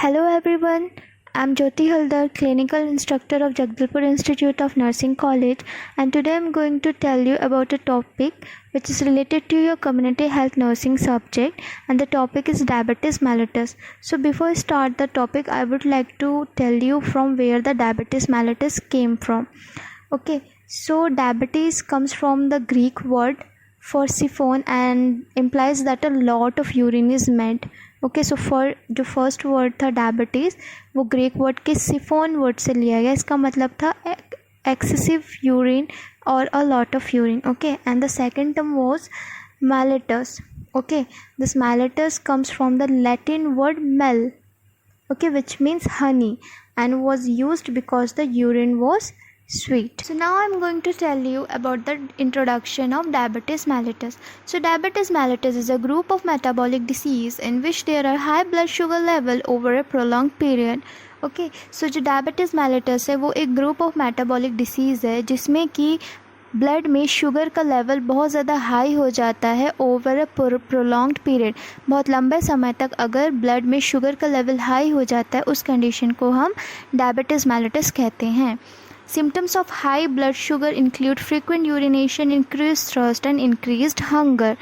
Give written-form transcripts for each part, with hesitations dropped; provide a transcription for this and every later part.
Hello everyone, I'm Jyoti Haldar, Clinical Instructor of Jagdalpur Institute of Nursing College, and today I'm going to tell you about a topic which is related to your community health nursing subject, and the topic is diabetes mellitus. So before I start the topic, I would like to tell you from where the diabetes mellitus came from. Okay, so diabetes comes from the Greek word for siphon and implies that a lot of urine is meant. Okay so for जो first word था diabetes वो Greek word के chiffon word से लिया गया. इसका मतलब था एक्सेसिव यूरिन और a lot of urine. Okay and the second term was mellitus. Okay, this mellitus comes from the Latin word mel, okay, which means honey, and was used because the urine was sweet. So now I'm going to tell you about the introduction of diabetes mellitus. So diabetes mellitus is a group of metabolic disease in which there are high blood sugar level over a prolonged period. Okay, so जो diabetes mellitus है वो एक group of metabolic disease है जिसमें कि blood में sugar का level बहुत ज़्यादा हाई हो जाता है ओवर अ प्रोलॉन्ग्ड पीरियड. बहुत लंबे समय तक अगर ब्लड में शुगर का लेवल हाई हो जाता है उस कंडीशन को हम डायबिटीज़ मेलिटस कहते हैं. Symptoms of high blood sugar include frequent urination, increased thirst and increased hunger.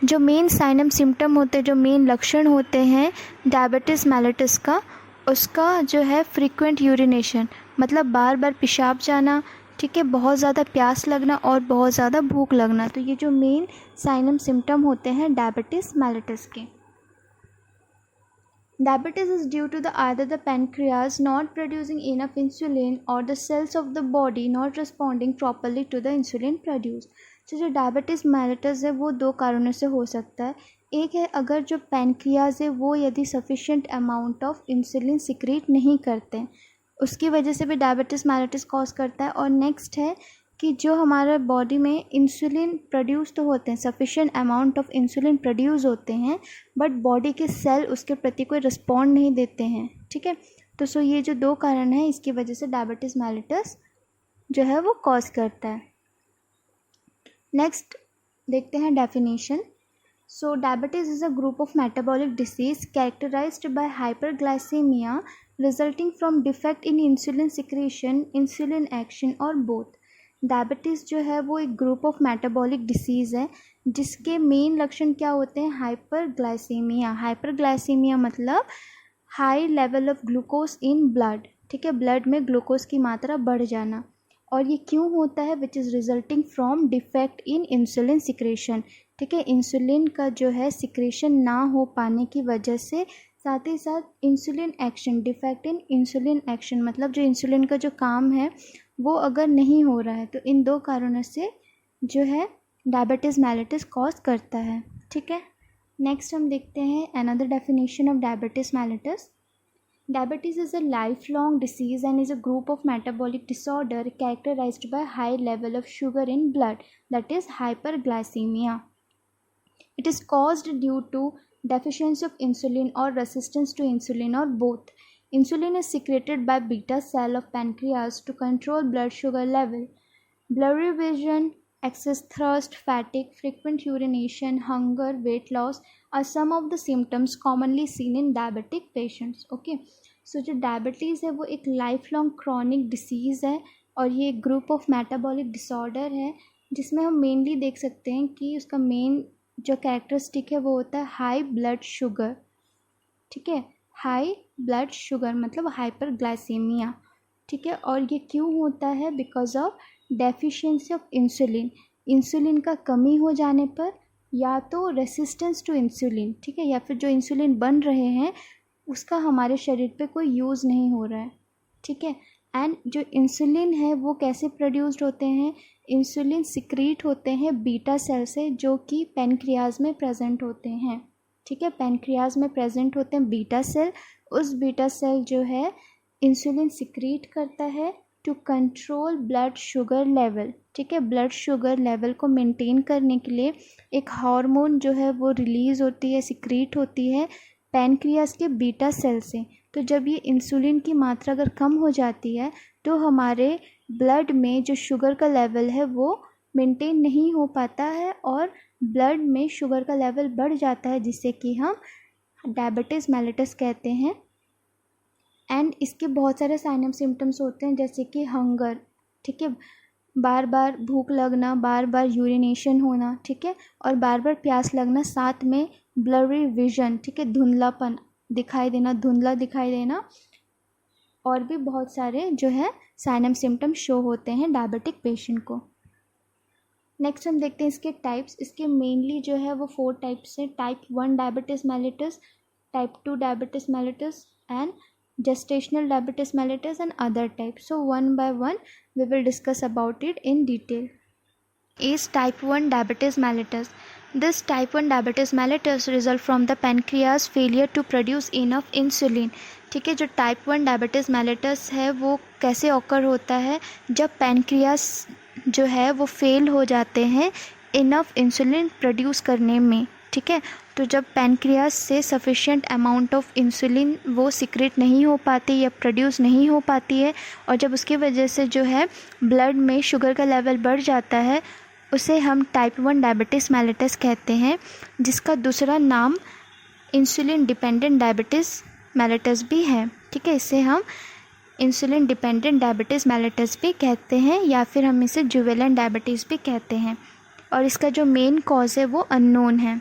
जो मेन साइनम सिम्टम होते हैं, जो मेन लक्षण होते हैं डायबिटीज़ मेलिटस का, उसका जो है फ्रीक्वेंट यूरिनेशन मतलब बार बार पेशाब जाना, ठीक है, बहुत ज़्यादा प्यास लगना और बहुत ज़्यादा भूख लगना. तो ये जो मेन साइनम सिम्टम होते हैं डायबिटीज़ मेलिटस के. Diabetes is due to either the pancreas not producing enough insulin or the cells of the body not responding properly to the insulin produced. तो जो डायबिटीज़ मेलिटस है वो दो कारणों से हो सकता है. एक है अगर जो पैनक्रियाज है वो यदि sufficient amount of insulin secrete नहीं करते हैं उसकी वजह से भी डायबिटीज़ मेलिटस कॉज करता है. और नेक्स्ट है कि जो हमारे बॉडी में इंसुलिन प्रोड्यूस तो होते हैं, sufficient amount of insulin produce होते हैं, बट बॉडी के सेल उसके प्रति कोई रिस्पॉन्ड नहीं देते हैं. ठीक है, तो सो ये जो दो कारण हैं इसकी वजह से डायबिटीज़ मेलिटस जो है वो कॉज करता है. नेक्स्ट देखते हैं definition. So diabetes is a group of metabolic disease characterised by hyperglycaemia resulting from defect in insulin secretion, insulin action और बोथ. डायबिटीज़ जो है वो एक ग्रुप ऑफ मेटाबॉलिक डिसीज़ है जिसके मेन लक्षण क्या होते हैं. हाइपरग्लाइसीमिया. हाइपरग्लाइसीमिया मतलब high level of glucose in blood. ठीक है, ब्लड में ग्लूकोज की मात्रा बढ़ जाना. और ये क्यों होता है? Which is resulting from defect in insulin secretion. ठीक है, इंसुलिन का जो है सिक्रेशन ना हो पाने की वजह से, साथ ही साथ insulin action, defect in insulin action मतलब जो इंसुलिन का जो काम है वो अगर नहीं हो रहा है, तो इन दो कारणों से जो है डायबिटीज़ मेलिटस कॉज करता है. ठीक है, नेक्स्ट हम देखते हैं another definition of diabetes mellitus. Diabetes is a lifelong disease and is a group of metabolic disorder characterized by high level of sugar in blood, that is hyperglycemia. It is caused due to deficiency of insulin or resistance to insulin or both. Insulin is secreted by beta cell of pancreas to control blood sugar level. Blurry vision, excess thirst, fatigue, frequent urination, hunger, weight loss are some of the symptoms commonly seen in diabetic patients. Okay, so जो diabetes है वो एक life long chronic disease है और ये एक group of metabolic disorder है जिसमें हम मेनली देख सकते हैं कि उसका मेन जो कैरेक्टरिस्टिक है वो होता है हाई ब्लड शुगर. ठीक है, हाई ब्लड शुगर मतलब हाइपरग्लाइसीमिया. ठीक है, और ये क्यों होता है? Because of deficiency of insulin. Insulin का कमी हो जाने पर या तो रेसिस्टेंस टू इंसुलिन, ठीक है, या फिर जो इंसुलिन बन रहे हैं उसका हमारे शरीर पे कोई यूज़ नहीं हो रहा है. ठीक है, एंड जो इंसुलिन है वो कैसे प्रोड्यूस्ड होते हैं? इंसुलिन सिक्रीट होते हैं बीटा सेल से जो कि पैनक्रियाज में प्रेजेंट होते हैं. ठीक है, पैनक्रियाज में प्रेजेंट होते हैं बीटा सेल. उस बीटा सेल जो है इंसुलिन सिक्रीट करता है to control blood sugar level. ठीक है, ब्लड शुगर लेवल को मेंटेन करने के लिए एक हार्मोन जो है वो रिलीज़ होती है, सिक्रीट होती है पैनक्रियाज के बीटा सेल से. तो जब ये इंसुलिन की मात्रा अगर कम हो जाती है तो हमारे ब्लड में जो शुगर का लेवल है वो मेंटेन नहीं हो पाता है और ब्लड में शुगर का लेवल बढ़ जाता है जिससे कि हम डायबिटीज़ मेलिटस कहते हैं. एंड इसके बहुत सारे साइन एंड सिम्टम्स होते हैं, जैसे कि हंगर, ठीक है, बार बार भूख लगना, बार बार यूरिनेशन होना, ठीक है, और बार बार प्यास लगना, साथ में ब्लरी विजन, ठीक है, धुंधलापन दिखाई देना, धुंधला दिखाई देना, और भी बहुत सारे जो है साइन एंड सिम्टम्स शो होते हैं डायबिटिक पेशेंट को। नेक्स्ट हम देखते हैं इसके टाइप्स। इसके मेनली जो है वो 4 टाइप्स हैं। Type 1 diabetes mellitus, type 2 diabetes mellitus and gestational diabetes mellitus and other types. So one by one we will discuss about it in detail. Is type 1 diabetes mellitus. This type 1 diabetes mellitus result from the pancreas failure to produce enough insulin. ठीक है, जो type 1 diabetes mellitus है वो कैसे occur होता है, जब pancreas जो है वो फेल हो जाते हैं इनफ इंसुलिन प्रोड्यूस करने में। ठीक है, तो जब पैनक्रियास से सफिशिएंट अमाउंट ऑफ इंसुलिन वो सिक्रेट नहीं हो पाती या प्रोड्यूस नहीं हो पाती है, और जब उसकी वजह से जो है ब्लड में शुगर का लेवल बढ़ जाता है, उसे हम टाइप 1 डायबिटीज़ मेलिटस कहते हैं, जिसका दूसरा नाम इंसुलिन डिपेंडेंट डायबिटीज़ मेलिटस भी है। ठीक है, इसे हम इंसुलिन डिपेंडेंट डायबिटीज़ मेलिटस भी कहते हैं, या फिर हम इसे जुवेलेंट डायबिटीज़ भी कहते हैं, और इसका जो मेन कॉज है वो अननोन है।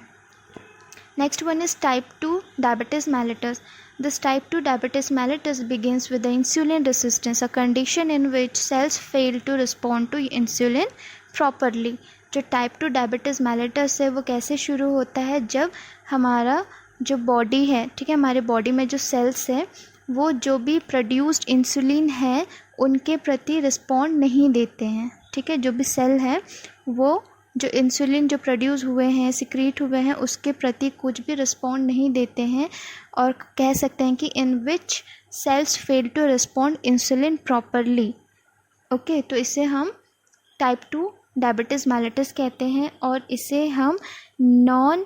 Next one is type 2 diabetes mellitus. This type 2 diabetes mellitus begins with the insulin resistance, a condition in which cells fail to respond to insulin properly. जो type 2 diabetes mellitus है वो कैसे शुरू होता है, जब हमारा जो बॉडी है, ठीक है, हमारे बॉडी में जो सेल्स है वो जो भी प्रोड्यूस्ड इंसुलिन है उनके प्रति रिस्पॉन्ड नहीं देते हैं। ठीक है, जो भी सेल है वो जो इंसुलिन जो प्रोड्यूस हुए हैं, सिक्रीट हुए हैं, उसके प्रति कुछ भी रिस्पॉन्ड नहीं देते हैं, और कह सकते हैं कि in which cells fail to respond insulin properly. Okay, तो इसे हम टाइप 2 डायबिटीज़ मेलिटस कहते हैं, और इसे हम non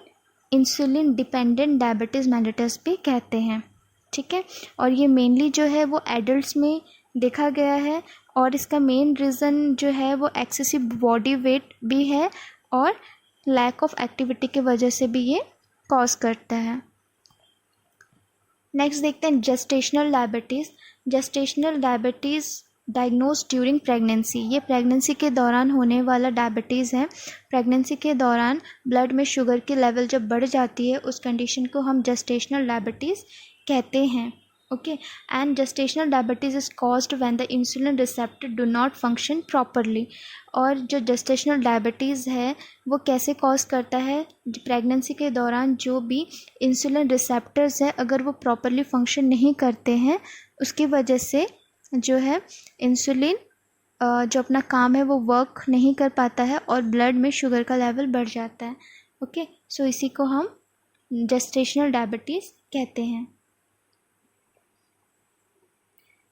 insulin dependent diabetes mellitus भी कहते हैं। ठीक है, और ये मेनली जो है वो एडल्ट्स में देखा गया है, और इसका मेन रीज़न जो है वो एक्सेसिव बॉडी वेट भी है, और लैक ऑफ एक्टिविटी की वजह से भी ये कॉज करता है। नेक्स्ट देखते हैं gestational diabetes. Gestational diabetes diagnose during pregnancy, ये प्रेगनेंसी के दौरान होने वाला डायबिटीज़ है। प्रेगनेंसी के दौरान ब्लड में शुगर की लेवल जब बढ़ जाती है, उस कंडीशन को हम जेस्टेशनल डायबिटीज़ कहते हैं। Okay, and gestational diabetes is caused when the insulin receptor do not function properly. और जो जेस्टेशनल डायबिटीज़ है वो कैसे कॉज करता है, प्रेगनेंसी के दौरान जो भी इंसुलिन रिसेप्टर्स है अगर वो प्रॉपरली फंक्शन नहीं करते हैं, उसकी वजह से जो है इंसुलिन जो अपना काम है वो वर्क नहीं कर पाता है, और ब्लड में शुगर का लेवल बढ़ जाता है। ओके, सो इसी को हम जेस्टेशनल डायबिटीज़ कहते हैं।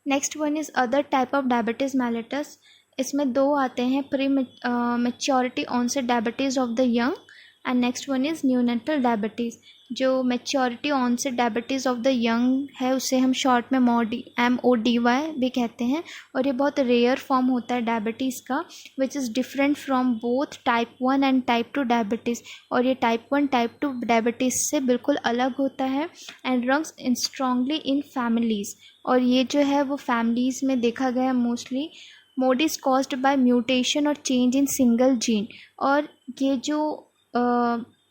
Next one is other type of diabetes mellitus. इसमें 2 आते हैं, pre maturity onset diabetes of the young, and next one is neonatal diabetes. जो maturity onset diabetes of the young है उसे हम शॉर्ट में MODY भी कहते हैं, और ये बहुत रेयर फॉर्म होता है डायबिटीज़ का, which is different from both type 1 and type 2 diabetes. और ये टाइप 1 टाइप 2 डायबिटीज़ से बिल्कुल अलग होता है, and runs in strongly in families, और ये जो है वो फैमिलीज़ में देखा गया mostly. MODY is caused by mutation और चेंज इन सिंगल जीन। और ये जो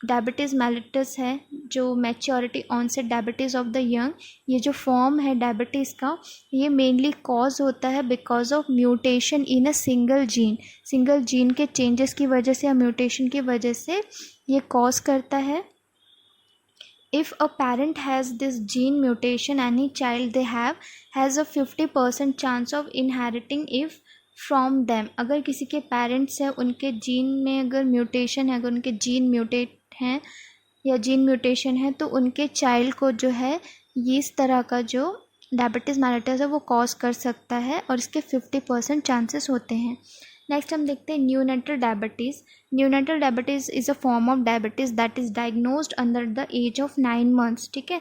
डायबिटीज़ मेलिटस है, जो maturity onset diabetes of the young, ये जो फॉर्म है डायबिटीज़ का, ये मेनली कॉज होता है because of mutation in a single gene. Single gene के चेंजेस की वजह से या म्यूटेशन की वजह से ये कॉज करता है। If a parent has this gene mutation, any child they have has a 50% chance of inheriting if from them. अगर किसी के पेरेंट्स हैं, उनके जीन में अगर म्यूटेशन है, अगर उनके जीन म्यूटेट हैं या जीन म्यूटेशन है, तो उनके चाइल्ड को जो है ये इस तरह का जो डायबिटीज़ मेलिटस है वो कॉज कर सकता है, और इसके 50% चांसेस होते हैं। नेक्स्ट हम देखते हैं neonatal diabetes. Neonatal diabetes is a form of diabetes that is diagnosed under the age of 9 months. ठीक है,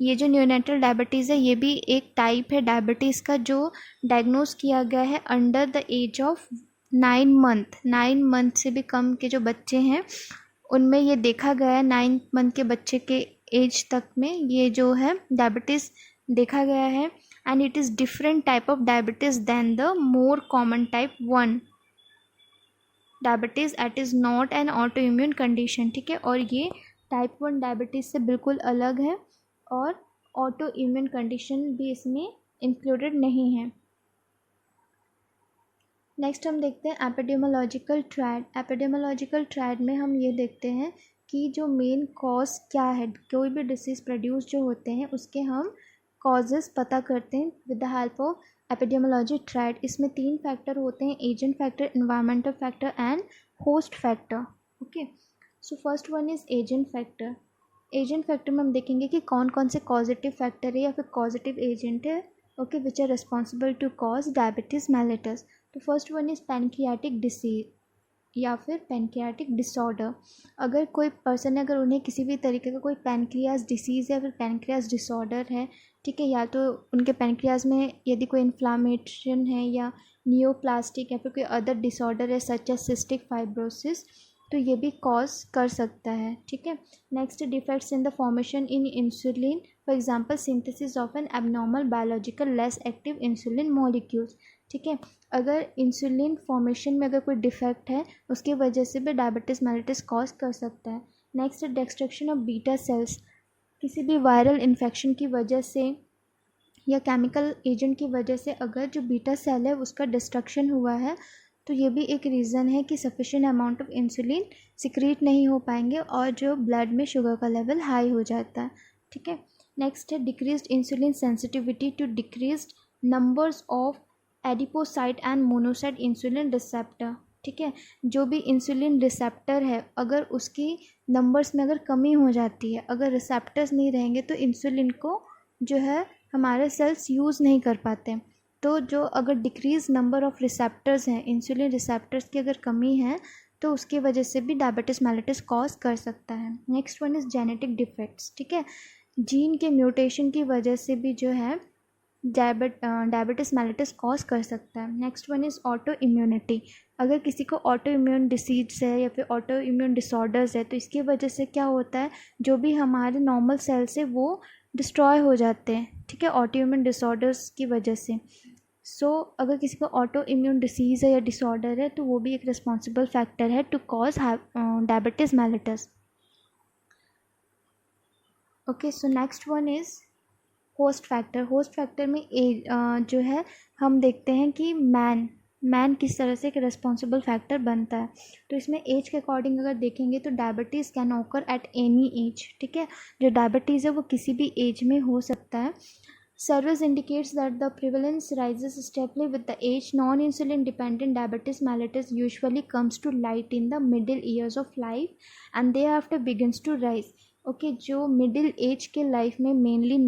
ये जो न्यूनेटल डायबिटीज़ है ये भी एक टाइप है डायबिटीज़ का जो डायग्नोज किया गया है under the age of 9 month. 9 month से भी कम के जो बच्चे हैं उनमें ये देखा गया है, 9 मंथ के बच्चे के एज तक में ये जो है डायबिटीज़ देखा गया है। and it is different type of diabetes than the more common type 1 diabetes it is not an autoimmune condition, ठीक है। और ये टाइप 1 डायबिटीज़ से बिल्कुल अलग है और ऑटो इम्यून कंडीशन भी इसमें इंक्लूडेड नहीं है। नेक्स्ट हम देखते हैं एपिडेमियोलॉजिकल ट्रायड। एपिडेमियोलॉजिकल ट्रायड में हम ये देखते हैं कि जो मेन कॉज क्या है, कोई भी डिसीज़ प्रोड्यूस जो होते हैं उसके हम कॉजेज़ पता करते हैं with the help of epidemiology triad. इसमें 3 फैक्टर होते हैं, agent factor, environmental factor and host factor. Okay, so first one is agent factor. Agent factor में हम देखेंगे कि कौन कौन से कॉजेटिव फैक्टर है या फिर कॉजेटिव एजेंट है, okay, which are responsible to cause diabetes mellitus. तो first one is pancreatic disease या फिर पैनक्रियाटिक डिसऑर्डर। अगर कोई पर्सन है, अगर उन्हें किसी भी तरीके का कोई पैनक्रियाज डिसीज़ है या फिर पैनक्रियाज डिसऑर्डर है, ठीक है, या तो उनके पैनक्रियाज में यदि कोई इन्फ्लामेशन है या नियोप्लास्टिक या फिर कोई अदर डिसऑर्डर है सच एज सिस्टिक फाइब्रोसिस, तो ये भी कॉज कर सकता है, ठीक है। Next, defects in the formation in insulin, for example synthesis of N abnormal biological less active insulin molecules, ठीक है। अगर इंसुलिन फॉर्मेशन में अगर कोई डिफेक्ट है उसकी वजह से भी डायबिटीज़ मेलिटस कॉज कर सकता है। Next, destruction of beta cells, किसी भी वायरल इन्फेक्शन की वजह से या केमिकल एजेंट की वजह से अगर जो बीटा सेल है उसका डिस्ट्रक्शन हुआ है तो ये भी एक रीज़न है कि sufficient amount of insulin secrete नहीं हो पाएंगे और जो ब्लड में शुगर का लेवल हाई हो जाता है, ठीक है। नेक्स्ट है decreased insulin sensitivity to decreased numbers of adipocyte and monocyte insulin receptor, ठीक है। जो भी इंसुलिन रिसेप्टर है अगर उसकी नंबर्स में अगर कमी हो जाती है, अगर रिसेप्टर्स नहीं रहेंगे तो इंसुलिन को जो है हमारे सेल्स यूज़ नहीं कर पाते। तो जो अगर डिक्रीज नंबर ऑफ रिसेप्टर्स हैं, इंसुलिन रिसेप्टर्स की अगर कमी है तो उसकी वजह से भी डायबिटीज़ मेलिटस कॉज कर सकता है। Next one is genetic defects, ठीक है। जीन के म्यूटेशन की वजह से भी जो है डायबिटीज़ मेलिटस कॉज कर सकता है। Next one is auto immunity. अगर किसी को ऑटो इम्यून डिसीज है या फिर ऑटो इम्यून डिसऑर्डर्स है तो इसकी वजह से क्या होता है, जो भी हमारे नॉर्मल सेल्स है वो डिस्ट्रॉय हो जाते हैं, ठीक है, ऑटो इम्यून डिसऑर्डर्स की वजह से। अगर किसी को ऑटो इम्यून डिसीज़ है या डिसऑर्डर है तो वो भी एक रिस्पॉन्सिबल फैक्टर है to cause diabetes mellitus. Okay, so next one is host factor. Host factor में एज जो है हम देखते हैं कि मैन किस तरह से एक रिस्पॉन्सिबल फैक्टर बनता है। तो इसमें एज के अकॉर्डिंग अगर देखेंगे तो diabetes can occur at any as, ठीक है। जो डायबिटीज़ है वो किसी भी एज में हो सकता है। Surveys indicates that the prevalence rises steeply with the age. Non-insulin dependent diabetes mellitus usually comes to light in the middle years of life and thereafter begins to rise. Okay, जो middle age के life में mainly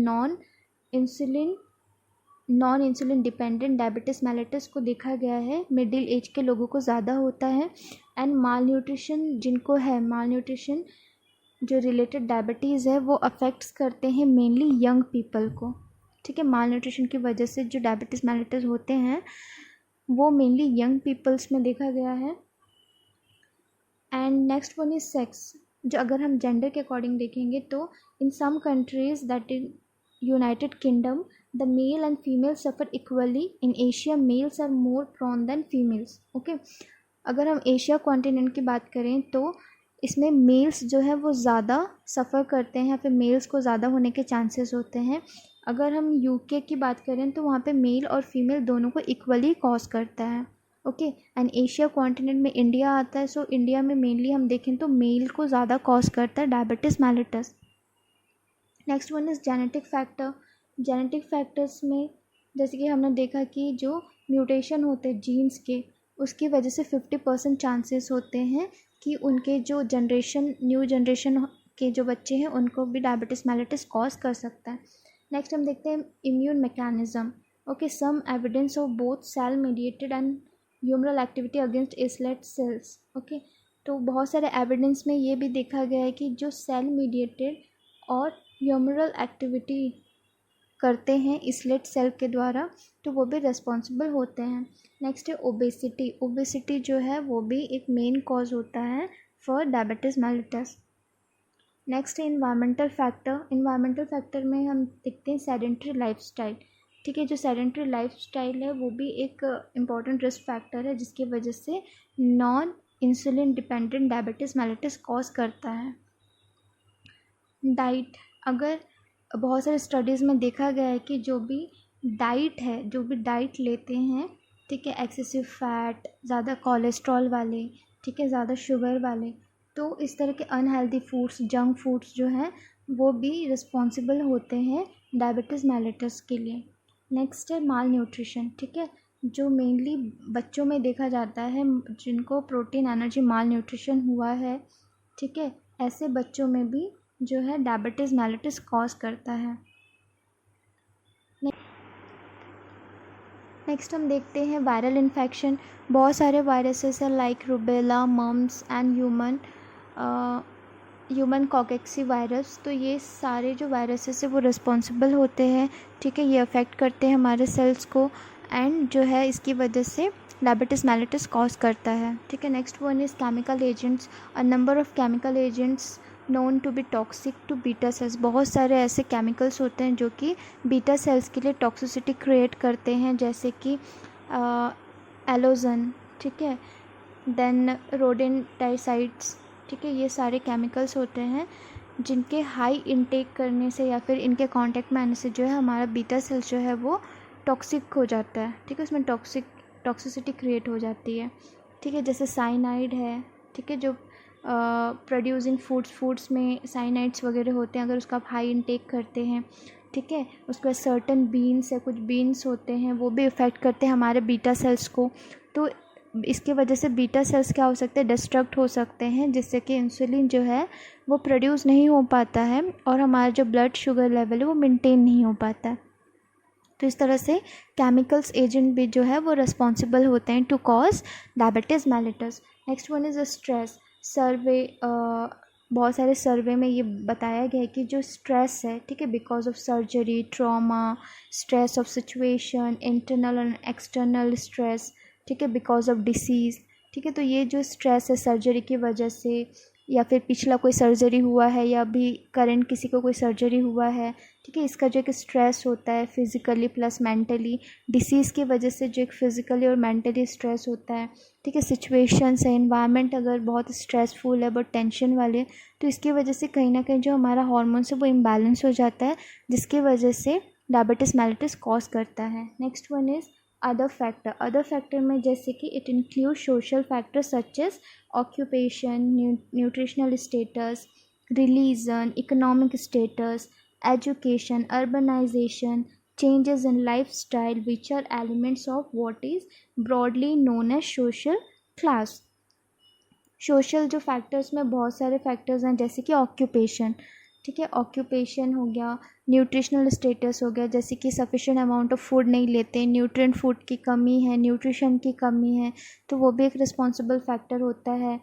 non insulin dependent diabetes mellitus को देखा गया है, middle age के लोगों को ज़्यादा होता है। एंड माल न्यूट्रिशन जिनको है, माल न्यूट्रिशन जो रिलेटेड डायबिटीज़ है वो अफेक्ट्स करते हैं मेनली यंग पीपल को, ठीक है। माल न्यूट्रिशन की वजह से जो डायबिटीज़ मेलिटस होते हैं वो मेनली यंग पीपल्स में देखा गया है। And next one is sex. जो अगर हम जेंडर के अकॉर्डिंग देखेंगे तो in some countries that in United Kingdom the male and female suffer equally. In Asia males are more prone than females, okay. अगर हम एशिया कॉन्टिनेंट की बात करें तो इसमें मेल्स जो है वो ज़्यादा सफ़र करते हैं या फिर मेल्स को ज़्यादा होने के चांसेस होते हैं। अगर हम यूके की बात करें तो वहाँ पे मेल और फीमेल दोनों को इक्वली कॉज करता है, ओके। एंड एशिया कॉन्टिनेंट में इंडिया आता है, सो इंडिया में मेनली हम देखें तो मेल को ज़्यादा कॉज करता है diabetes mellitus. Next one is genetic factor. Genetic factors में जैसे कि हमने देखा कि जो म्यूटेशन होते हैं जीन्स के उसकी वजह से 50% चांसेस होते हैं कि उनके जो न्यू जनरेशन के जो बच्चे हैं उनको भी डायबिटीज़ मेलिटस कॉज कर सकता है। नेक्स्ट हम देखते हैं immune mechanism, okay. Some evidence of both cell mediated and humoral activity against islet cells, okay. तो बहुत सारे एविडेंस में ये भी देखा गया है कि जो सेल मीडिएटेड और ह्यूमरल एक्टिविटी करते हैं इसलेट सेल के द्वारा तो वो भी रिस्पॉन्सिबल होते हैं। नेक्स्ट है ओबेसिटी। ओबेसिटी जो है वो भी एक मेन कॉज होता है फॉर डायबिटीज़ मेलिटस। नेक्स्ट है इन्वायरमेंटल फैक्टर। इन्वायरमेंटल फैक्टर में हम देखते हैं सेडेंट्री लाइफस्टाइल। ठीक है। जो सेडेंटरी लाइफस्टाइल है वो भी एक इम्पॉर्टेंट रिस्क फैक्टर है जिसकी वजह से non insulin dependent diabetes mellitus cause करता है। डाइट, अगर बहुत सारे स्टडीज़ में देखा गया है कि जो भी डाइट लेते हैं, ठीक है, एक्सेसिव फैट, ज़्यादा कोलेस्ट्रॉल वाले, ठीक है, ज़्यादा शुगर वाले, तो इस तरह के अनहेल्दी फूड्स, जंक फूड्स जो हैं वो भी रिस्पॉन्सिबल होते हैं डायबिटीज़ मेलिटस के लिए। नेक्स्ट है माल न्यूट्रिशन, ठीक है, जो मेनली बच्चों में देखा जाता है जिनको प्रोटीन एनर्जी माल न्यूट्रिशन हुआ है, ठीक है, ऐसे बच्चों में भी जो है डायबिटीज़ मेलिटस कॉज करता है। नेक्स्ट हम देखते हैं वायरल इन्फेक्शन। बहुत सारे वायरसेस हैं like rubella, mumps and human coxsackie virus. तो ये सारे जो वायरसेस है वो रिस्पॉन्सिबल होते हैं, ठीक है, ये अफेक्ट करते हैं हमारे सेल्स को एंड जो है इसकी वजह से डायबिटीज़ मेलिटस कॉज करता है, ठीक है। Next one is chemical agents. A number of chemical agents known to be toxic to beta cells. बहुत सारे ऐसे केमिकल्स होते हैं जो कि बीटा सेल्स के लिए टॉक्सिसिटी क्रिएट करते हैं, जैसे कि एलोजन, ठीक है, देन रोडेंटाइसाइड्स, ठीक है, ये सारे केमिकल्स होते हैं जिनके हाई इनटेक करने से या फिर इनके कांटेक्ट में आने से जो है हमारा बीटा सेल्स जो है वो टॉक्सिक हो जाता है, ठीक है, उसमें टॉक्सिसिटी क्रिएट हो जाती है, ठीक है। जैसे साइनाइड है, ठीक है, जो प्रोड्यूसिंग फूड्स में साइनाइड्स वगैरह होते हैं, अगर उसका आप हाई इनटेक करते हैं, ठीक है। उसके बाद सर्टन बीन्स है, कुछ बीन्स होते हैं वो भी इफ़ेक्ट करते हैं हमारे बीटा सेल्स को। तो इसकी वजह से बीटा सेल्स क्या हो सकते हैं, डिस्ट्रक्ट हो सकते हैं, जिससे कि इंसुलिन जो है वो प्रोड्यूस नहीं हो पाता है और हमारा जो ब्लड शुगर लेवल है वो मेंटेन नहीं हो पाता है। तो इस तरह से केमिकल्स एजेंट भी जो है वो रिस्पॉन्सिबल होते हैं to cause diabetes mellitus. Next one is stress. बहुत सारे सर्वे में ये बताया गया है कि जो स्ट्रेस है, ठीक है, because of surgery, trauma, stress of situation, internal and external stress, ठीक है, बिकॉज ऑफ डिसीज़, ठीक है, तो ये जो स्ट्रेस है सर्जरी की वजह से या फिर पिछला कोई सर्जरी हुआ है या अभी करंट किसी को कोई सर्जरी हुआ है, ठीक है, इसका जो एक स्ट्रेस होता है फिज़िकली प्लस मेंटली, डिसीज़ की वजह से जो एक फ़िज़िकली और मेंटली स्ट्रेस होता है, ठीक है, सिचुएशंस है, इन्वायरमेंट अगर बहुत स्ट्रेसफुल है, बहुत टेंशन वाले, तो इसकी वजह से कहीं ना कहीं जो हमारा हार्मोन्स है वो इम्बैलेंस हो जाता है, जिसकी वजह से डायबिटीज़ मेलिटस कॉज करता है। Next one is other factor में जैसे कि it include social factor such age occupation, nutritional status, religion, economic status, education, urbanization, changes in lifestyle, which are elements of what is broadly known as social class. Social जो factors में बहुत सारे factors हैं, जैसे कि occupation, ठीक है, occupation हो गया, न्यूट्रिशनल स्टेटस हो गया, जैसे कि सफिशिएंट अमाउंट ऑफ फूड नहीं लेते, न्यूट्रिएंट फूड की कमी है, न्यूट्रिशन की कमी है, तो वो भी एक रिस्पॉन्सिबल फैक्टर होता है,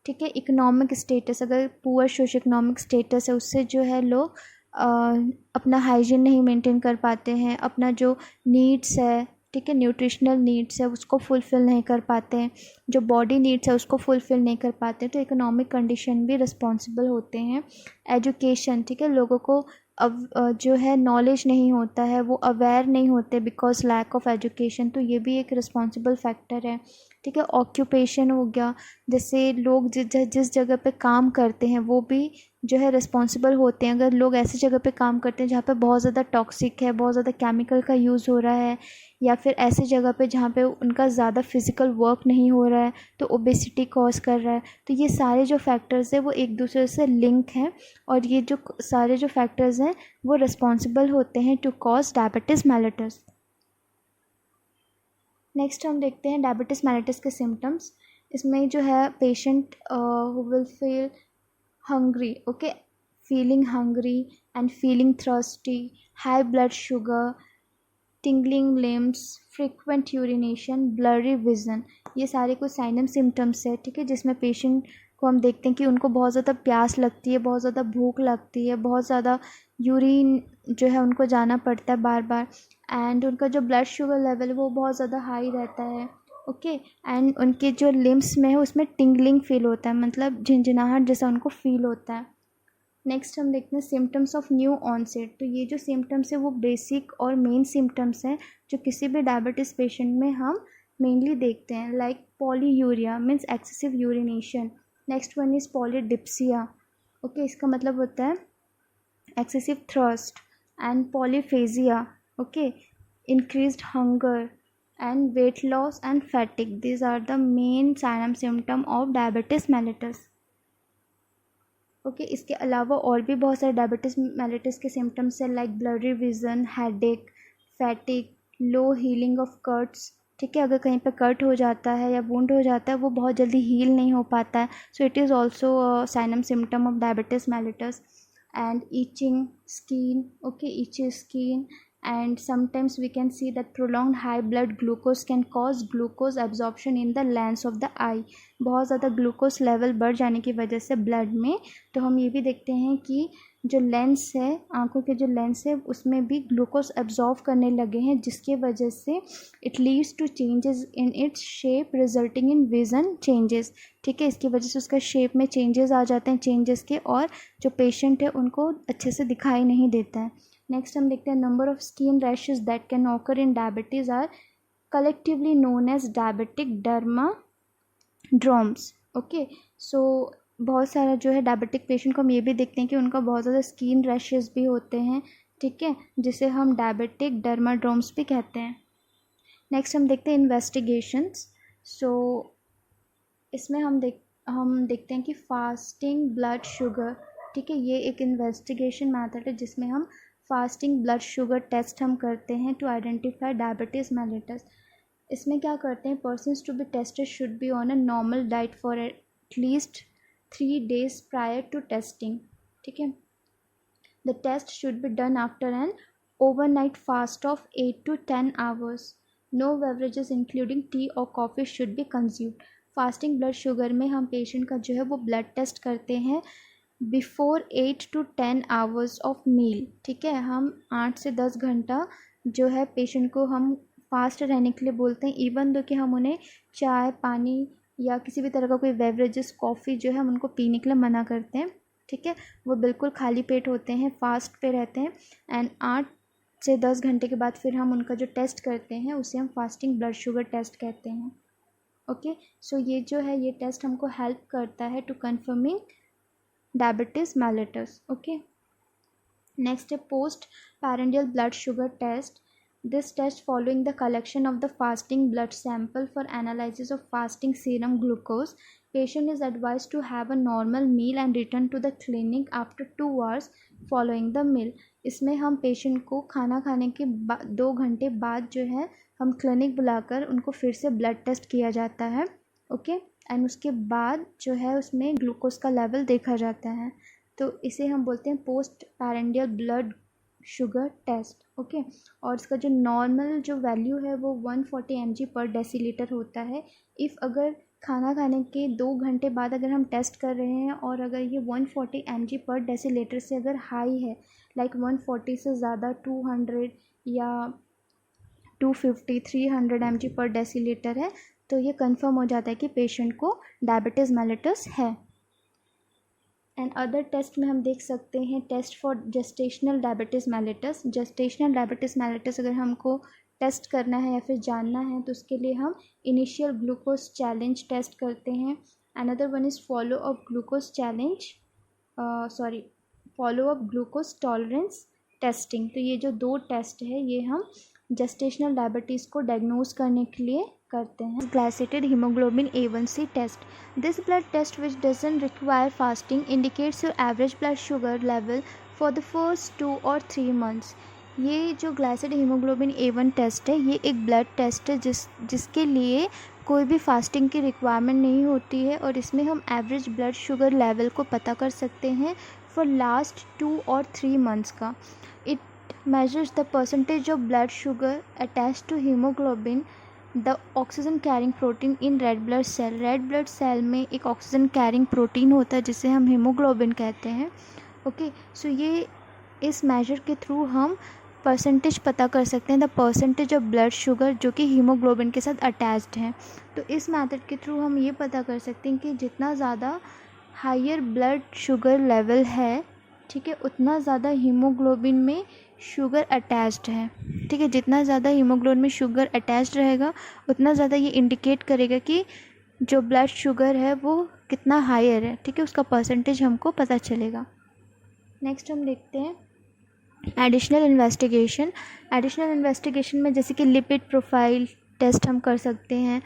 ठीक है। इकोनॉमिक स्टेटस, अगर पुअर सोशो इकोनॉमिक स्टेटस है उससे जो है लोग अपना हाइजीन नहीं मेंटेन कर पाते हैं, अपना जो नीड्स है, ठीक है, न्यूट्रिशनल नीड्स है उसको फुलफ़िल नहीं कर पाते हैं, जो बॉडी नीड्स है उसको फुलफ़िल नहीं कर पाते, तो इकोनॉमिक कंडीशन भी रिस्पॉन्सिबल होते हैं। एजुकेशन, ठीक है, लोगों को अब जो है नॉलेज नहीं होता है, वो अवेयर नहीं होते बिकॉज लैक ऑफ एजुकेशन, तो ये भी एक रिस्पॉन्सिबल फैक्टर है, ठीक है। ऑक्यूपेशन हो गया, जैसे लोग जिस जगह पे काम करते हैं वो भी जो है रिस्पॉन्सिबल होते हैं। अगर लोग ऐसी जगह पे काम करते हैं जहाँ पे बहुत ज़्यादा टॉक्सिक है, बहुत ज़्यादा केमिकल का यूज़ हो रहा है, या फिर ऐसी जगह पे जहाँ पे उनका ज़्यादा फिज़िकल वर्क नहीं हो रहा है तो ओबेसिटी कॉज कर रहा है, तो ये सारे जो फैक्टर्स हैं वो एक दूसरे से लिंक हैं और ये जो सारे जो फैक्टर्स हैं वो रिस्पॉन्सिबल होते हैं to cause diabetes mellitus. Next हम देखते हैं डायबिटीज़ मेलिटस के सिम्टम्स। इसमें जो है patient who will feel hungry, okay, feeling hungry and feeling thirsty, high blood sugar, tingling limbs, frequent urination, blurry vision, ये सारे कुछ साइन एंड सिम्टम्स है, ठीक है, जिसमें पेशेंट को हम देखते हैं कि उनको बहुत ज़्यादा प्यास लगती है, बहुत ज़्यादा भूख लगती है, बहुत ज़्यादा यूरिन जो है उनको जाना पड़ता है बार बार, एंड उनका जो ब्लड शुगर लेवल है वो बहुत ज़्यादा हाई रहता है, ओके, एंड उनके जो लिम्स में है उसमें टिंगलिंग फील होता है, मतलब झंझनाहट जैसा उनको फील होता है। नेक्स्ट हम देखते हैं सिम्टम्स ऑफ न्यू ऑनसेट। तो ये जो सिम्टम्स है वो बेसिक और मेन सिम्टम्स हैं जो किसी भी डायबिटीज़ पेशेंट में हम मेनली देखते हैं, like polyuria means excessive urination. Next one is polydipsia, okay, इसका मतलब होता है excessive thirst, and polyphagia, okay, increased hunger and weight loss and fatigue. These are the main sign and symptom of diabetes mellitus. Okay, इसके अलावा और भी बहुत सारे डायबिटीज़ मेलिटस के सिम्टम्स है, like blurry vision, headache, फैटिक, low healing of cuts. ठीक है, अगर कहीं पे कट हो जाता है या वुंड हो जाता है वो बहुत जल्दी हील नहीं हो पाता है, so it is also sign and symptom of diabetes mellitus. and itching skin, okay, itchy skin, and sometimes we can see that prolonged high blood glucose can cause glucose absorption in the lens of the eye। बहुत ज़्यादा glucose level बढ़ जाने की वजह से blood में, तो हम ये भी देखते हैं कि जो लेंस है, आंखों के जो लेंस है उसमें भी ग्लूकोज एब्जॉर्व करने लगे हैं, जिसके वजह से it leads to changes in its shape resulting in vision changes. ठीक है, इसकी वजह से उसका शेप में चेंजेस आ जाते हैं चेंजेस के, और जो पेशेंट है उनको अच्छे से दिखाई नहीं देता है। नेक्स्ट हम देखते हैं number of skin rashes that can occur in diabetes are collectively known as diabetic dermadromes. Okay, so बहुत सारा जो है डायबिटिक पेशेंट को हम ये भी देखते हैं कि उनका बहुत ज़्यादा स्किन रैशेस भी होते हैं, ठीक है, जिसे हम डायबिटिक डर्माड्रोम्स भी कहते हैं। नेक्स्ट हम देखते हैं इन्वेस्टिगेशंस। सो इसमें हम देखते हैं कि फास्टिंग ब्लड शुगर, ठीक है, ये एक इन्वेस्टिगेशन मेथड है जिसमें हम फास्टिंग ब्लड शुगर टेस्ट हम करते हैं टू आइडेंटिफाई डायबिटीज़ मेलिटस। इसमें क्या करते हैं, persons to be tested should be on a normal diet for at least 3 days prior to testing। ठीक है, the test should be done after an overnight fast of 8 to 10 hours। No beverages including tea और coffee should be consumed. Fasting blood sugar में हम patient का जो है वो blood test करते हैं before 8 to 10 hours of meal. ठीक है, हम 8 से 10 घंटा जो है पेशेंट को हम फास्ट रहने के लिए बोलते हैं, इवन दो कि हम उन्हें चाय, पानी या किसी भी तरह का कोई बेवरेजेस, कॉफ़ी जो है हम उनको पीने के लिए मना करते हैं। ठीक है, वो बिल्कुल खाली पेट होते हैं, फास्ट पे रहते हैं, एंड 8 से 10 घंटे के बाद फिर हम उनका जो टेस्ट करते हैं उसे हम फास्टिंग ब्लड शुगर टेस्ट कहते हैं। ओके, सो ये जो है ये टेस्ट हमको हेल्प करता है to confirming diabetes mellitus. Okay, next है post prandial blood sugar test. This test following the collection of the fasting blood sample for analysis of fasting serum glucose. Patient is advised to have a normal meal and return to the clinic after 2 hours following the meal। इसमें हम patient को खाना खाने के 2 घंटे बाद जो है हम क्लिनिक बुलाकर उनको फिर से ब्लड टेस्ट किया जाता है। ओके, एंड उसके बाद जो है उसमें ग्लूकोज का लेवल देखा जाता है, तो इसे हम बोलते हैं post prandial blood sugar test. Okay, और इसका जो नॉर्मल जो वैल्यू है वो 140 mg पर डेसीलीटर होता है। इफ़ अगर खाना खाने के 2 घंटे बाद अगर हम टेस्ट कर रहे हैं और अगर ये 140 mg पर डेसीलीटर से अगर हाई है, लाइक 140 से ज़्यादा 200 या 250, 300 mg पर डेसीलीटर है, तो ये कंफर्म हो जाता है कि पेशेंट को डायबिटीज़ मेलिटस है। एंड अदर टेस्ट में हम देख सकते हैं test for gestational diabetes mellitus. Gestational diabetes mellitus अगर हमको टेस्ट करना है या फिर जानना है तो उसके लिए हम इनिशियल ग्लूकोज चैलेंज टेस्ट करते हैं। Another one is follow up glucose challenge, follow up glucose tolerance testing. तो ये जो 2 टेस्ट है ये हम जेस्टेशनल डायबिटीज़ को डायग्नोज करने के लिए करते हैं। Glycated haemoglobin A1C test. This blood test which doesn't require fasting indicates your average blood sugar level for the first 2 or 3 months। ये जो ग्लाइसेटेड हीमोग्लोबिन A1 टेस्ट है ये एक ब्लड टेस्ट है जिसके लिए कोई भी फास्टिंग की रिक्वायरमेंट नहीं होती है, और इसमें हम एवरेज ब्लड शुगर लेवल को पता कर सकते हैं फॉर लास्ट 2 or 3 months का। It measures the percentage of blood sugar attached to hemoglobin, the oxygen carrying protein in red blood cell। Red blood cell में एक ऑक्सीजन कैरिंग प्रोटीन होता है जिसे हम हीमोग्लोबिन कहते हैं। ओके, सो ये इस मेजर के थ्रू हम परसेंटेज पता कर सकते हैं, the percentage of blood sugar जो कि हीमोग्लोबिन के साथ अटैच्ड है। तो इस मेथड के थ्रू हम ये पता कर सकते हैं कि जितना ज़्यादा हायर ब्लड शुगर लेवल है ठीक है, उतना ज़्यादा हीमोग्लोबिन में शुगर अटैच्ड है। ठीक है, जितना ज़्यादा हीमोग्लोबिन में शुगर अटैच्ड रहेगा उतना ज़्यादा ये इंडिकेट करेगा कि जो ब्लड शुगर है वो कितना हायर है। ठीक है, उसका परसेंटेज हमको पता चलेगा। नेक्स्ट हम देखते हैं एडिशनल इन्वेस्टिगेशन में जैसे कि लिपिड प्रोफाइल टेस्ट हम कर सकते हैं,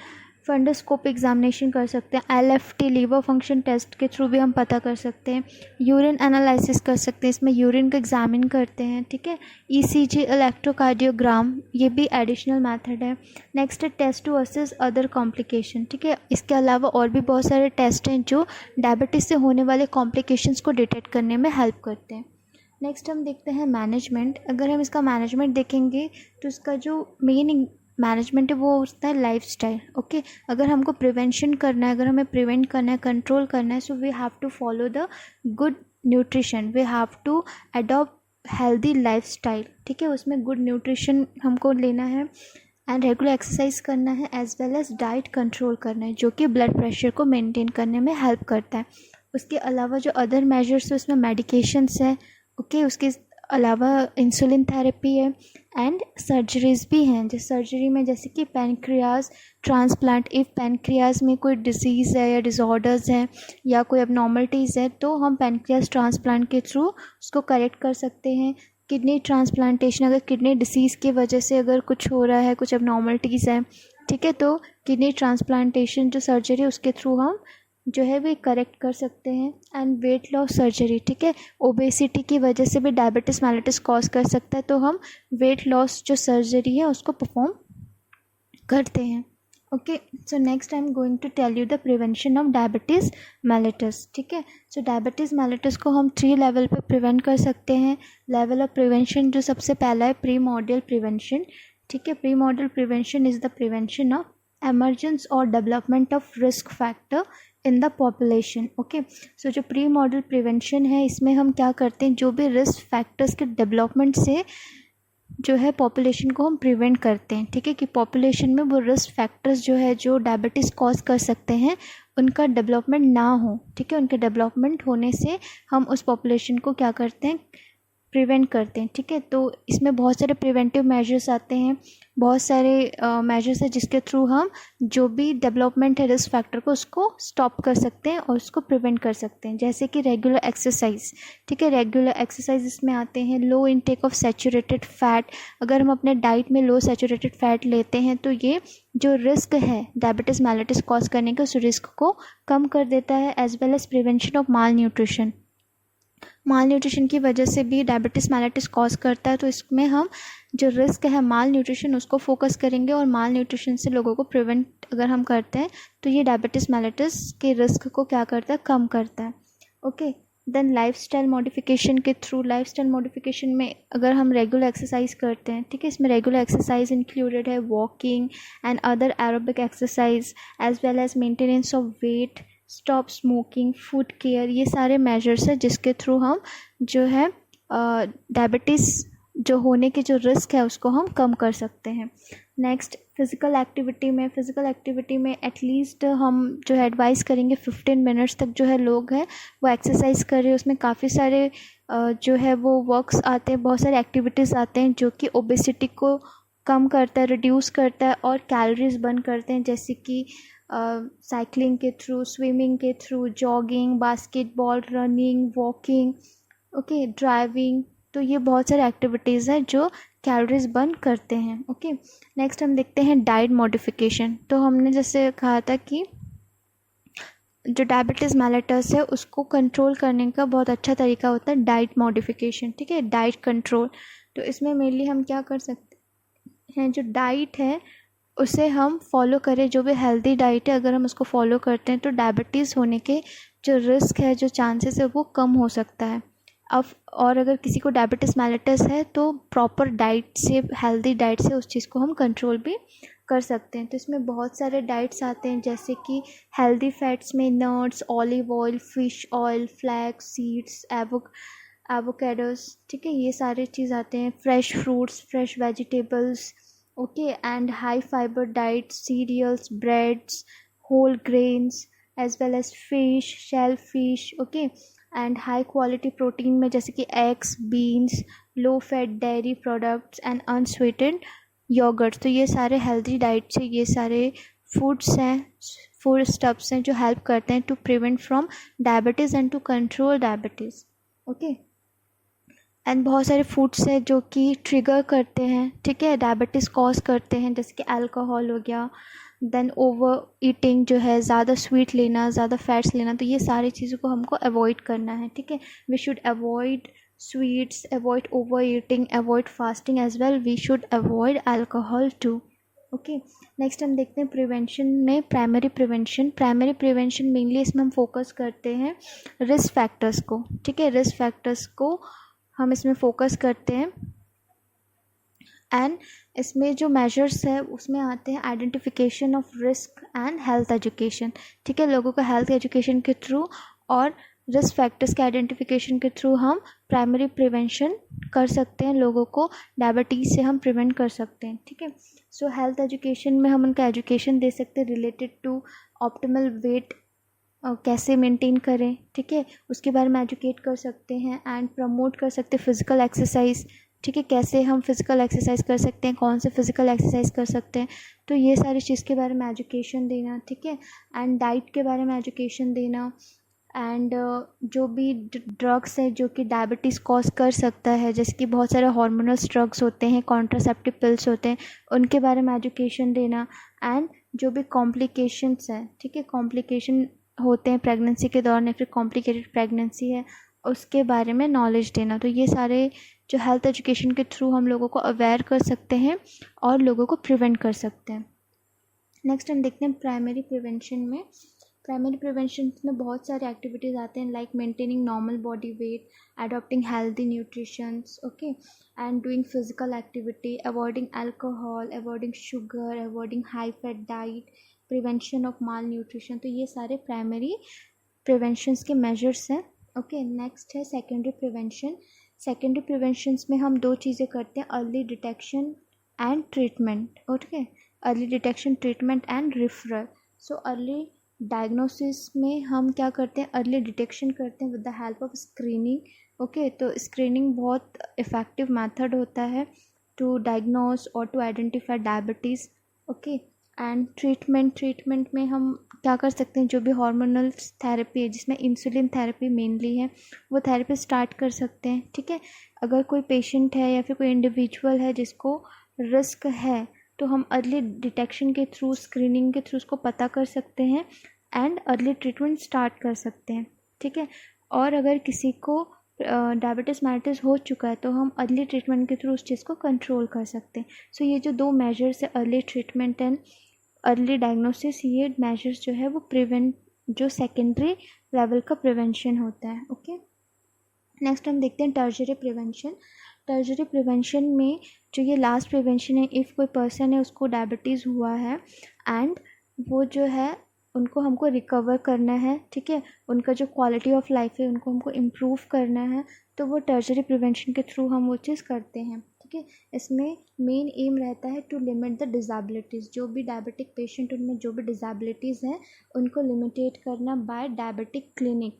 फंडोस्कोप एग्जामिनेशन कर सकते हैं, LFT लीवर फंक्शन टेस्ट के थ्रू भी हम पता कर सकते हैं, यूरिन एनालिसिस कर सकते हैं, इसमें यूरिन को एग्जामिन करते हैं। ठीक है, ECG इलेक्ट्रोकार्डियोग्राम ये भी एडिशनल मेथड है। नेक्स्ट है test to assess other complication. ठीक है, इसके अलावा और भी बहुत सारे टेस्ट हैं जो डायबिटीज़ से होने वाले कॉम्प्लिकेशंस को डिटेक्ट करने में हेल्प करते हैं। नेक्स्ट हम देखते हैं मैनेजमेंट। अगर हम इसका मैनेजमेंट देखेंगे तो इसका जो मेन मैनेजमेंट है वो होता है लाइफस्टाइल। ओके, अगर हमको प्रिवेंशन करना है, अगर हमें प्रिवेंट करना है, कंट्रोल करना है, so we have to follow the good nutrition, we have to adopt healthy lifestyle. ठीक है, उसमें गुड न्यूट्रिशन हमको लेना है एंड रेगुलर एक्सरसाइज करना है as well as diet control करना है, जो कि ब्लड प्रेशर को मेंटेन करने में हेल्प करता है। उसके अलावा जो अदर मेजर्स है उसमें मेडिकेशंस है। ओके, उसके अलावा इंसुलिन थेरेपी है एंड सर्जरीज भी हैं। जैसे सर्जरी में जैसे कि पैनक्रियाज ट्रांसप्लांट, इफ़ पैनक्रियाज में कोई डिसीज़ है या डिसऑर्डर्स हैं या कोई एबनॉर्मलिटीज़ है तो हम पैनक्रियाज ट्रांसप्लांट के थ्रू उसको करेक्ट कर सकते हैं। किडनी ट्रांसप्लांटेशन, अगर किडनी डिसीज़ की वजह से अगर कुछ हो रहा है, कुछ एबनॉर्मलिटीज़ है, ठीक है, तो किडनी ट्रांसप्लांटेशन जो सर्जरी है उसके थ्रू हम जो है वे करेक्ट कर सकते हैं। एंड वेट लॉस सर्जरी, ठीक है, ओबेसिटी की वजह से भी डायबिटीज़ मेलिटस कॉज कर सकता है, तो हम वेट लॉस जो सर्जरी है उसको परफॉर्म करते हैं। Okay, so next I am going to tell you the prevention of diabetes mellitus. ठीक है, सो डायबिटीज़ मेलिटस को हम 3 लेवल पे प्रिवेंट कर सकते हैं। लेवल ऑफ प्रिवेंशन जो सबसे पहला है प्रीमोर्डियल प्रिवेंशन। ठीक है, primordial prevention is the prevention of emergence और development of risk factor in the population. Okay, so जो प्री मॉडल प्रिवेंशन है इसमें हम क्या करते हैं, जो भी रिस्क फैक्टर्स के डेवलपमेंट से जो है पॉपुलेशन को हम प्रिवेंट करते हैं। ठीक है, कि पॉपुलेशन में वो रिस्क फैक्टर्स जो है जो डायबिटीज़ कॉज कर सकते हैं उनका डेवलपमेंट ना हो। ठीक है, उनके डेवलपमेंट होने से हम उस पॉपुलेशन को क्या करते हैं, प्रिवेंट करते हैं। ठीक है, तो इसमें बहुत सारे प्रिवेंटिव मेजर्स आते हैं, बहुत सारे मेजर्स है जिसके थ्रू हम जो भी डेवलपमेंट है रिस्क फैक्टर को उसको स्टॉप कर सकते हैं और उसको प्रिवेंट कर सकते हैं। जैसे कि रेगुलर एक्सरसाइज। ठीक है, रेगुलर एक्सरसाइज इसमें आते हैं लो इनटेक ऑफ सैचुरेटेड फैट। अगर हम अपने डाइट में लो सैचुरेटेड फैट लेते हैं तो ये जो रिस्क है डायबिटीज़ मेलिटस कॉज करने के उस रिस्क को कम कर देता है। As well as prevention of malnutrition की वजह से भी डायबिटीज़ मेलिटस कॉज करता है, तो इसमें हम जो रिस्क है माल न्यूट्रिशन उसको फोकस करेंगे और माल न्यूट्रिशन से लोगों को प्रिवेंट अगर हम करते हैं तो ये डायबिटीज़ मेलिटस के रिस्क को क्या करता है, कम करता है। ओके, देन लाइफस्टाइल मॉडिफिकेशन के थ्रू, लाइफस्टाइल मॉडिफिकेशन में अगर हम रेगुलर एक्सरसाइज करते हैं, ठीक है, इसमें रेगुलर एक्सरसाइज इंक्लूडेड है walking and other aerobic exercise as well as maintenance of weight, stop smoking, food care, ये सारे मेजर्स हैं जिसके थ्रू हम जो है डायबिटीज़ जो होने के जो रिस्क है उसको हम कम कर सकते हैं। नेक्स्ट फिज़िकल एक्टिविटी में एटलीस्ट हम जो है एडवाइस करेंगे 15 मिनट्स तक जो है लोग हैं वो एक्सरसाइज कर रहे हैं। उसमें काफ़ी सारे जो है वो वर्क्स आते हैं, बहुत सारे एक्टिविटीज़ आते हैं जो कि ओबेसिटी को कम करता है, रिड्यूस करता है और कैलोरीज बर्न करते हैं, जैसे कि साइकिलिंग के थ्रू, स्विमिंग के through, jogging, basketball, running, walking, okay, driving. तो ये बहुत सारे एक्टिविटीज़ हैं जो कैलोरीज बर्न करते हैं। ओके, नेक्स्ट हम देखते हैं डाइट मॉडिफिकेशन। तो हमने जैसे कहा था कि जो डायबिटीज़ मेलिटस है उसको कंट्रोल करने का बहुत अच्छा तरीका होता है डाइट मॉडिफिकेशन। ठीक है, डाइट कंट्रोल। तो इसमें मेनली हम क्या कर सकते हैं, जो डाइट है उसे हम फॉलो करें, जो भी हेल्दी डाइट है अगर हम उसको फॉलो करते हैं तो डायबिटीज़ होने के जो रिस्क है, जो चांसेस है वो कम हो सकता है। अब और अगर किसी को डायबिटीज़ मेलिटस है तो प्रॉपर डाइट से, हेल्दी डाइट से उस चीज़ को हम कंट्रोल भी कर सकते हैं। तो इसमें बहुत सारे डाइट्स आते हैं, जैसे कि हेल्दी फैट्स में nuts, olive oil, fish oil, flax seeds, avocados, ठीक है, ये सारे चीज़ आते हैं। Fresh fruits, fresh vegetables, okay, and high fibre diet, cereals, breads, whole grains, as well as fish, shellfish, okay, and high quality protein में जैसे कि eggs, beans, low fat dairy products and unsweetened yogurts. तो ये सारे healthy diet से ये सारे foods हैं, फूड स्टफ्स हैं जो हेल्प करते हैं to prevent from diabetes and to control diabetes. Okay, and बहुत सारे फूड्स हैं जो कि ट्रिगर करते हैं, ठीक है, डायबिटीज़ कॉज करते हैं, जैसे कि अल्कोहल हो गया, देन ओवर ईटिंग जो है, ज़्यादा स्वीट लेना, ज़्यादा फैट्स लेना। तो ये सारी चीज़ों को हमको अवॉइड करना है, ठीक है। We should avoid sweets, avoid over eating, avoid fasting as well, we should avoid alcohol too. Okay, next हम देखते हैं प्रिवेंशन में primary prevention. Primary prevention mainly इसमें हम फोकस करते हैं रिस्क फैक्टर्स को, ठीक है, रिस्क फैक्टर्स को हम इसमें फोकस करते हैं। एंड इसमें जो मेजर्स है उसमें आते हैं identification of risk and health education, ठीक है, लोगों का हेल्थ एजुकेशन के थ्रू और रिस्क फैक्टर्स के आइडेंटिफिकेशन के थ्रू हम प्राइमरी प्रिवेंशन कर सकते हैं, लोगों को डायबिटीज़ से हम प्रिवेंट कर सकते हैं, ठीक है। सो हेल्थ एजुकेशन में हम उनका एजुकेशन दे सकते हैं रिलेटेड टू ऑप्टिमल वेट कैसे मेंटेन करें, ठीक है, उसके बारे में एजुकेट कर सकते हैं। एंड प्रमोट कर सकते हैं फिज़िकल एक्सरसाइज, ठीक है, कैसे हम फिज़िकल एक्सरसाइज कर सकते हैं, कौन से फिज़िकल एक्सरसाइज कर सकते हैं, तो ये सारी चीज़ के बारे में एजुकेशन देना, ठीक है। एंड डाइट के बारे में एजुकेशन देना। एंड जो भी ड्रग्स है जो कि डायबिटीज़ कॉज कर सकता है, जैसे कि बहुत सारे हार्मोनल ड्रग्स होते हैं, कॉन्ट्रासेप्टिव पिल्स होते हैं, उनके बारे में एजुकेशन देना। एंड जो भी कॉम्प्लिकेशंस हैं, ठीक है, कॉम्प्लिकेशन होते हैं प्रेगनेंसी के दौरान या फिर कॉम्प्लिकेटेड प्रेगनेंसी है, उसके बारे में नॉलेज देना। तो ये सारे जो हेल्थ एजुकेशन के थ्रू हम लोगों को अवेयर कर सकते हैं और लोगों को प्रिवेंट कर सकते हैं। नेक्स्ट हम देखते हैं प्राइमरी प्रिवेंशन में। प्राइमरी प्रिवेंशन में बहुत सारे एक्टिविटीज़ आते हैं, like maintaining normal body weight, adopting healthy nutritions, okay, and doing physical activity, avoiding alcohol, avoiding sugar, avoiding high fat diet, prevention of mall nutrition. तो ये सारे प्राइमरी प्रिवेंशंस के मेजर्स हैं। ओके, नेक्स्ट है secondary prevention. Secondary preventions में हम दो चीज़ें करते हैं, early detection and treatment, okay, early detection, treatment and referral. So early diagnosis में हम क्या करते हैं, अर्ली डिटेक्शन करते हैं with the help of screening, okay. तो स्क्रीनिंग बहुत इफ़ेक्टिव मेथड होता है टू डायग्नोस और to identify diabetes, okay. And treatment में हम क्या कर सकते हैं, जो भी हार्मोनल थेरेपी है जिसमें इंसुलिन थेरेपी मेनली है, वो थेरेपी स्टार्ट कर सकते हैं, ठीक है। अगर कोई पेशेंट है या फिर कोई इंडिविजुअल है जिसको रिस्क है, तो हम अर्ली डिटेक्शन के थ्रू, स्क्रीनिंग के थ्रू उसको पता कर सकते हैं एंड अर्ली ट्रीटमेंट स्टार्ट कर सकते हैं, ठीक है। और अगर किसी को डायबिटीज़ मेलिटस हो चुका है तो हम अर्ली ट्रीटमेंट के थ्रू उस चीज़ को कंट्रोल कर सकते हैं। सो ये जो दो मेजर्स है, early treatment and early diagnosis, ये मेजर्स जो है वो प्रिवेंट, जो सेकेंडरी लेवल का प्रिवेंशन होता है, ओके। नेक्स्ट हम देखते हैं टर्शरी प्रिवेंशन। टर्शरी प्रिवेंशन में जो ये लास्ट प्रिवेंशन है, इफ़ कोई पर्सन है उसको डायबिटीज़ हुआ है एंड वो जो है उनको हमको रिकवर करना है, ठीक है, उनका जो क्वालिटी ऑफ लाइफ है उनको हमको इम्प्रूव करना है, तो वो टर्शरी प्रिवेंशन के थ्रू हम वो चीज़ करते हैं, ठीक है। इसमें मेन एम रहता है टू लिमिट द डिज़ेबिलिटीज़, जो भी डायबिटिक पेशेंट उनमें जो भी डिज़ेबिलिटीज़ हैं उनको लिमिटेट करना बाय डायबिटिक क्लिनिक,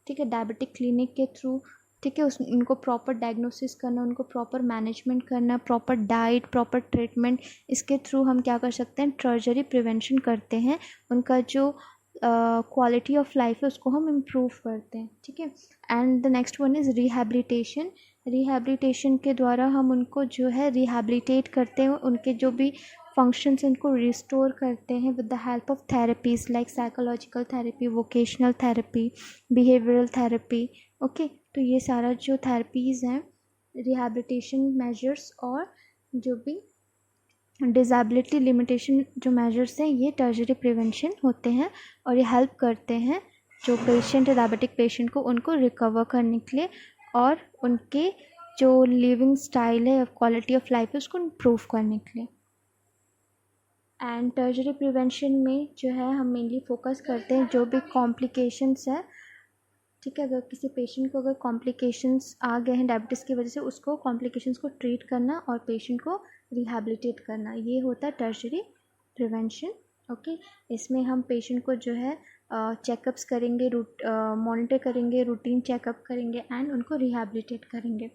ठीक है, डायबिटिक क्लिनिक के थ्रू, ठीक है, उनको प्रॉपर डायग्नोसिस करना, उनको प्रॉपर मैनेजमेंट करना, प्रॉपर डाइट, प्रॉपर ट्रीटमेंट, इसके थ्रू हम क्या कर सकते हैं, टर्शरी प्रिवेंशन करते हैं, उनका जो क्वालिटी ऑफ लाइफ है उसको हम इम्प्रूव करते हैं, ठीक है। And the next one is rehabilitation. Rehabilitation के द्वारा हम उनको जो है रिहैबिलिटेट करते हैं, उनके जो भी फंक्शंस इनको रिस्टोर करते हैं with the help of therapies like psychological therapy, vocational therapy, behavioural therapy, okay. तो ये सारा जो थेरेपीज़ हैं, रिहैबिलिटेशन मेजर्स और जो भी डिज़ेबिलिटी लिमिटेशन जो मेजर्स हैं, ये टर्शरी प्रिवेंशन होते हैं और ये हेल्प करते हैं जो पेशेंट है, डायबिटिक पेशेंट को, उनको रिकवर करने के लिए और उनके जो लिविंग स्टाइल है, क्वालिटी ऑफ लाइफ है, उसको इम्प्रूव करने के लिए। एंड टर्शरी प्रिवेंशन में जो है हम मेनली फोकस करते हैं जो भी कॉम्प्लिकेशंस है, ठीक है, अगर किसी पेशेंट को अगर कॉम्प्लिकेशंस आ गए हैं डायबिटीज़ की वजह से, उसको कॉम्प्लिकेशंस को ट्रीट करना और पेशेंट को रिहैबिलिटेट करना, ये होता है टर्शरी प्रिवेंशन, ओके। इसमें हम पेशेंट को जो है चेकअप्स करेंगे, मॉनिटर करेंगे, रूटीन चेकअप करेंगे एंड उनको रिहैबिलिटेट करेंगे।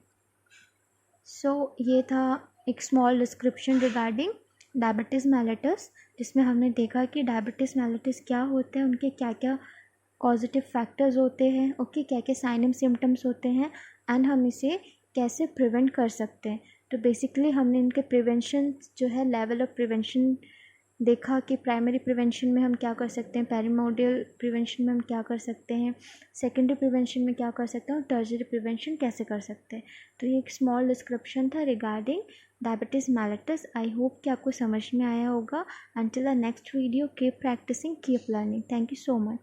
सो ये था एक small description regarding diabetes mellitus, जिसमें हमने देखा कि डायबिटीज़ मेलिटस क्या होता है, उनके क्या क्या पॉजिटिव फैक्टर्स होते हैं, ओके, क्या क्या साइन एंड सिम्टम्स होते हैं एंड हम इसे कैसे प्रिवेंट कर सकते हैं। तो बेसिकली हमने इनके प्रिवेंशन जो है, लेवल ऑफ प्रिवेंशन देखा कि प्राइमरी प्रिवेंशन में हम क्या कर सकते हैं, पेरिमोडियल प्रिवेंशन में हम क्या कर सकते हैं, सेकेंडरी प्रिवेंशन में क्या कर सकते हैं और टर्शियरी प्रिवेंशन कैसे कर सकते हैं। तो ये एक स्मॉल डिस्क्रिप्शन था regarding diabetes mellitus. I hope कि आपको समझ में आया होगा। Until the next video, keep practicing, keep learning. Thank you so much.